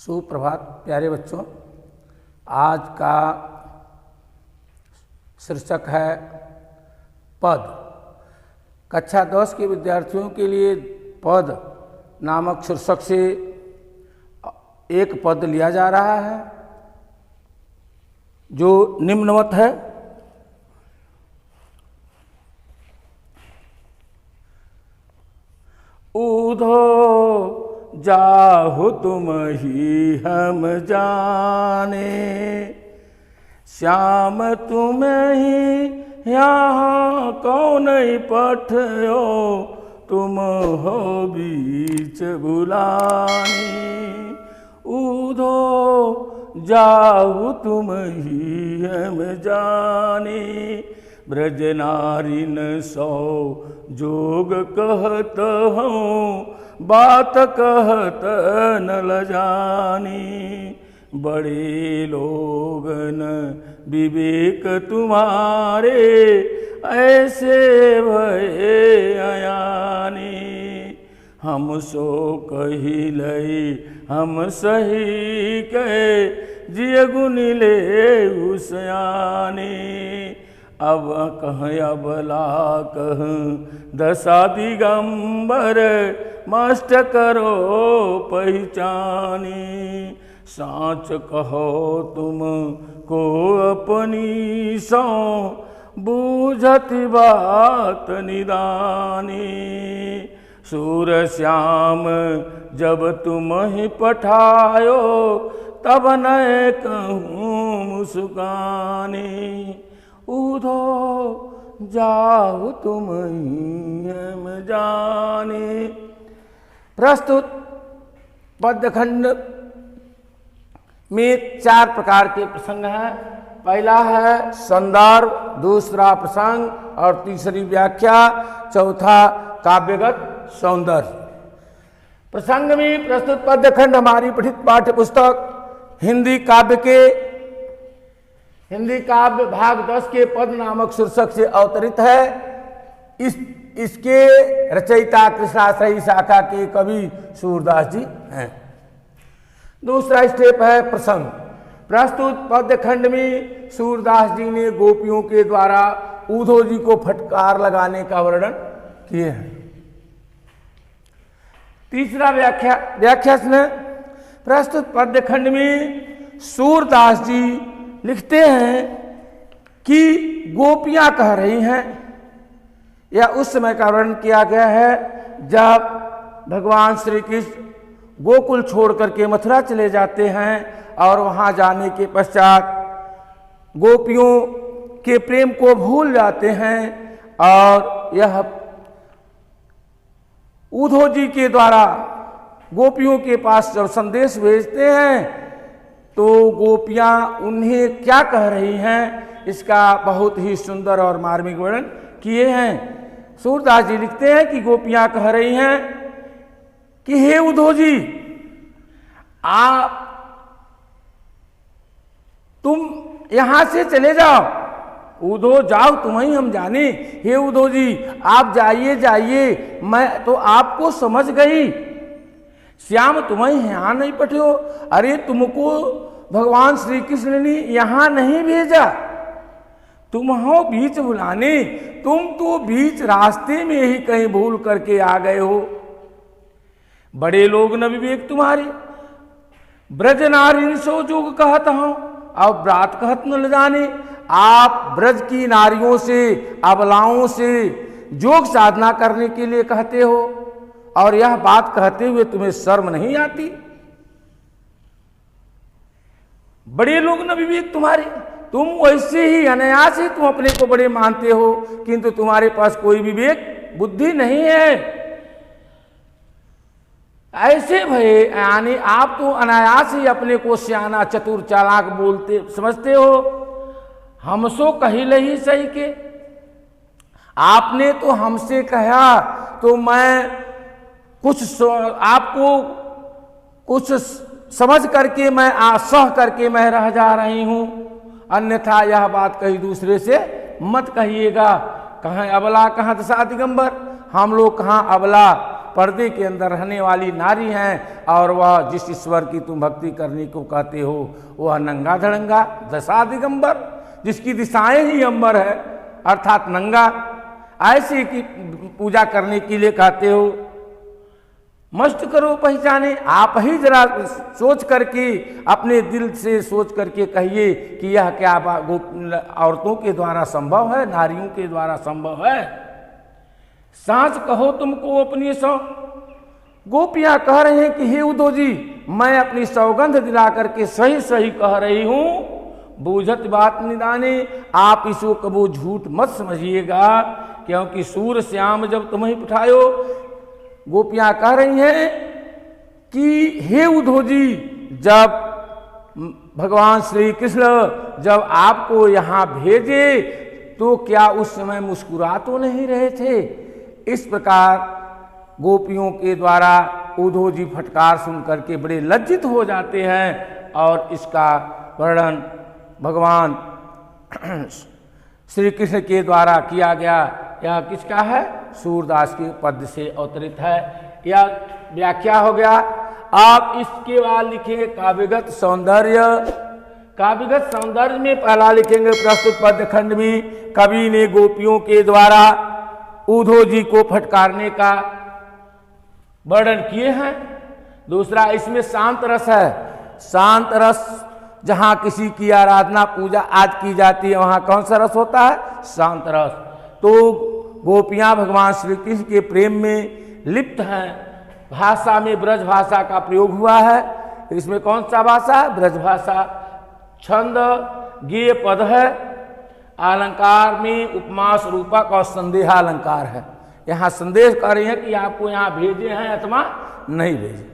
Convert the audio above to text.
सुप्रभात प्यारे बच्चों। आज का शीर्षक है पद। कक्षा 10 के विद्यार्थियों के लिए पद नामक शीर्षक से एक पद लिया जा रहा है जो निम्नवत है। ऊधो जाहु तुम ही हम जाने, श्याम तुम ही यहाँ कौन पठयो, तुम हो बीच बुलानी। ऊधो जाहु तुम ही हम जाने, ब्रज नारिन सौ जोग कहत हूँ, बात कहत न लजानी। बड़े लोगन विवेक तुम्हारे, ऐसे भये अयानी। हम सो कही लई हम सही कहे, जिय गुण ले उसियानी। अब कह अबला कह दशा दिगंबर, मस्त करो पहचानी। साँच कहो तुम को अपनी सौ, बूझत बात निदानी। सूर श्याम जब तुम ही पठायो, तब न कहूँ मुस्कानी। ऊधो जाओ तुम हम जाने। प्रस्तुत पद्यखंड में 4 प्रकार के प्रसंग हैं। पहला है संदर्भ, दूसरा प्रसंग और तीसरी व्याख्या, चौथा काव्यगत सौंदर्य। प्रसंग में प्रस्तुत पद्यखंड हमारी पठित पाठ्य पुस्तक हिंदी काव्य भाग 10 के पद नामक शीर्षक से अवतरित है। इसके रचयिता कृष्णाश्रयी शाखा के कवि सूरदास जी हैं। दूसरा स्टेप है प्रसंग। प्रस्तुत पद्यखंड में सूरदास जी ने गोपियों के द्वारा ऊधो जी को फटकार लगाने का वर्णन किए हैं। तीसरा व्याख्या में प्रस्तुत पद्यखंड में सूरदास जी लिखते हैं कि गोपियां कह रही हैं, या उस समय का वर्णन किया गया है जब भगवान श्री कृष्ण गोकुल छोड़ करके मथुरा चले जाते हैं और वहां जाने के पश्चात गोपियों के प्रेम को भूल जाते हैं, और यह ऊधो जी के द्वारा गोपियों के पास जब संदेश भेजते हैं तो गोपियां उन्हें क्या कह रही हैं, इसका बहुत ही सुंदर और मार्मिक वर्णन किए हैं। सूरदास जी लिखते हैं कि गोपियां कह रही हैं कि हे ऊधो जी, तुम यहां से चले जाओ। ऊधो जाओ तुम ही हम जाने। हे ऊधो जी आप जाइए, मैं तो आपको समझ गई। श्याम तुम्हें यहाँ नहीं पठियो, अरे तुमको भगवान श्री कृष्ण ने यहाँ नहीं भेजा, तुम हो बीच बुलाने। तुम तो बीच रास्ते में ही कहीं भूल करके आ गए हो। बड़े लोग न विवेक तुम्हारे, ब्रज नारिन सो जोग कहत हूँ, अब ब्रात कहत न जाने। आप ब्रज की नारियों से, अबलाओं से जोग साधना करने के लिए कहते हो, और यह बात कहते हुए तुम्हें शर्म नहीं आती। बड़े लोग न विवेक तुम्हारे, तुम वैसे ही अनायास ही तुम अपने को बड़े मानते हो, किंतु तुम्हारे पास कोई विवेक बुद्धि नहीं है। ऐसे भये यानी आप तो अनायास ही अपने को सियाना चतुर चालाक बोलते समझते हो। हम सो कही लही सही के, आपने तो हमसे कहा तो मैं आपको कुछ समझ करके मैं सह करके मैं रह जा रही हूं, अन्यथा यह बात कहीं दूसरे से मत कहिएगा। कहाँ अबला कहाँ दशा दिगंबर, हम लोग कहाँ अबला पर्दे के अंदर रहने वाली नारी हैं और वह जिस ईश्वर की तुम भक्ति करने को कहते हो वह नंगा धड़ंगा दशा दिगंबर, जिसकी दिशाएं ही अंबर है अर्थात नंगा, ऐसे की पूजा करने के लिए कहते हो। मस्त करो पहचाने, आप ही जरा सोच करके अपने दिल से सोच करके कहिए कि यह क्या औरतों के द्वारा संभव है, नारियों के द्वारा संभव है। सांस कहो तुमको अपनी सौ, गोपियां कह रहे हैं कि हे उद्धव जी मैं अपनी सौगंध दिला करके सही सही कह रही हूं, बूझत बात निदाने, आप इसको कबो झूठ मत समझिएगा, क्योंकि सूर श्याम जब तुम्हें उठायो। गोपियां कह रही हैं कि हे उद्धव जी जब भगवान श्री कृष्ण जब आपको यहाँ भेजे तो क्या उस समय मुस्कुरा तो नहीं रहे थे। इस प्रकार गोपियों के द्वारा उद्धव जी फटकार सुन करके बड़े लज्जित हो जाते हैं और इसका वर्णन भगवान श्री कृष्ण के द्वारा किया गया। यह किसका है? सूरदास के पद से अवतरित है। यह व्याख्या हो गया। आप इसके बाद लिखेंगे काव्यगत सौंदर्य। काव्यगत सौंदर्य में पहला लिखेंगे प्रस्तुत पद्य खंड में कवि ने गोपियों के द्वारा उद्धव जी को फटकारने का वर्णन किए हैं। दूसरा इसमें शांत रस है। शांत रस जहाँ किसी की आराधना पूजा आज की जाती है वहाँ कौन सा रस होता है? शांत रस। तो गोपियाँ भगवान श्री कृष्ण के प्रेम में लिप्त हैं। भाषा में ब्रज भाषा का प्रयोग हुआ है। इसमें कौन सा भाषा है? ब्रज भाषा। छंद गेय पद है। अलंकार में उपमा रूपक और संदेहालंकार है। यहाँ संदेश कर रहे हैं कि आपको यहाँ भेजे हैं अथवा नहीं भेजे।